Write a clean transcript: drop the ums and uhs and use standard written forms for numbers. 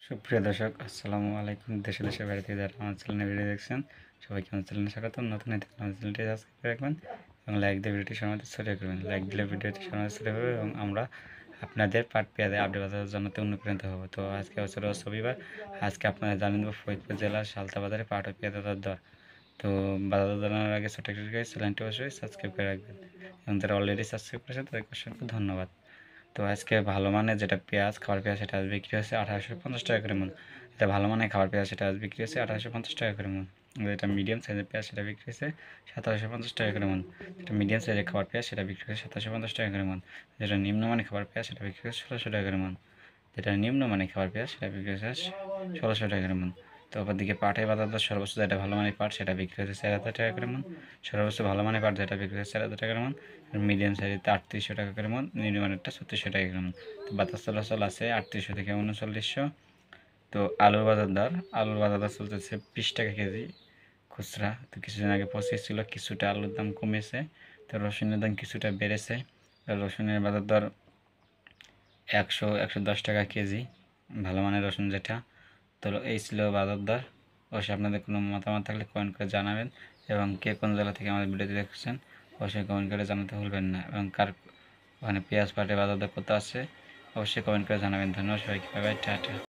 সুপ্রিয় দর্শক, আসসালামু আলাইকুম। দেশে দেশের বাইরে থেকে যারা আমার চ্যানেলে ভিডিও দেখছেন, সবাইকে আমার চ্যানেলে স্বাগতম। নতুন হয়ে থাকলে আমার চ্যানেলটি সাবস্ক্রাইব করে রাখবেন এবং লাইক দিয়ে ভিডিওটি সমাজে ছড়িয়ে করবেন। লাইক দিলে ভিডিওটি সমাজে ছড়িয়ে করবে এবং আমরা আপনাদের পাট পেঁয়াজের আপডেট জানাতে অনুপ্রাণিত হব। তো আজকে হচ্ছে রোজ রবিবার। আজকে আপনারা জানেন ফরিদপুর জেলার সালতা বাজারে পাট ও পেঁয়াজের দর। তো বাজার জানানোর আগে ছোট একটি চ্যানেলটি অবশ্যই সাবস্ক্রাইব করে রাখবেন এবং যারা অলরেডি সাবস্ক্রাইব করেছেন তাদেরকে অসংখ্য ধন্যবাদ। তো আজকে ভালো মানের যেটা পেঁয়াজ, খাবার পেঁয়াজ, সেটা আজ বিক্রি হচ্ছে 1850 টাকা করে মন। যেটা ভালো মানের খাবার পেঁয়াজ সেটা আজ বিক্রি হচ্ছে 1850 টাকা করে মন। যেটা মিডিয়াম সাইজের পেঁয়াজ সেটা বিক্রি হচ্ছে 1750 টাকা করে মন। যেটা মিডিয়াম সাইজের খাবার পেঁয়াজ সেটা বিক্রি হচ্ছে 1750 টাকা করে মন। যেটা নিম্নমানের খাবার পেঁয়াজ সেটা বিক্রি হচ্ছে 1600 টাকা করে মন। যেটা নিম্নমানের খাবার পেঁয়াজ সেটা বিক্রি হচ্ছে 1600 টাকা করে মন। তো অপরদিকে পাটের বাজার দর সর্বোচ্চ যেটা ভালো মানের পাট সেটা বিক্রি হচ্ছে 4000 টাকা করে মন। সর্বোচ্চ ভালো মানের পাট যেটা বিক্রি হচ্ছে 4000 টাকা করে মন। মিডিয়াম সাইজেতে 3800 টাকা করে মন, নিম্নমানেরটা 3600 টাকা করে মন। তো বাতাস চলাচল আছে 3800 থেকে 3900। তো আলুর বাজার দর চলতেছে 20 টাকা কেজি খুচরা। তো কিছুদিন আগে 25 ছিল, কিছুটা আলুর দাম কমেছে। তো রসুনের দাম কিছুটা বেড়েছে। রসুনের বাজার দর 100-110 টাকা কেজি, ভালো মানের রসুন যেটা। তো এই ছিল বাজার দর। অবশ্যই আপনাদের কোনো মতামত থাকলে কমেন্ট করে জানাবেন এবং কে কোন জেলা থেকে আমাদের ভিডিওটি দেখছেন অবশ্যই কমেন্ট করে জানাতে ভুলবেন না এবং কার ওখানে পেঁয়াজ পাটের বাজার দর কত আছে অবশ্যই কমেন্ট করে জানাবেন। ধন্যবাদ সবাইকে, বাই বাই, টাটা।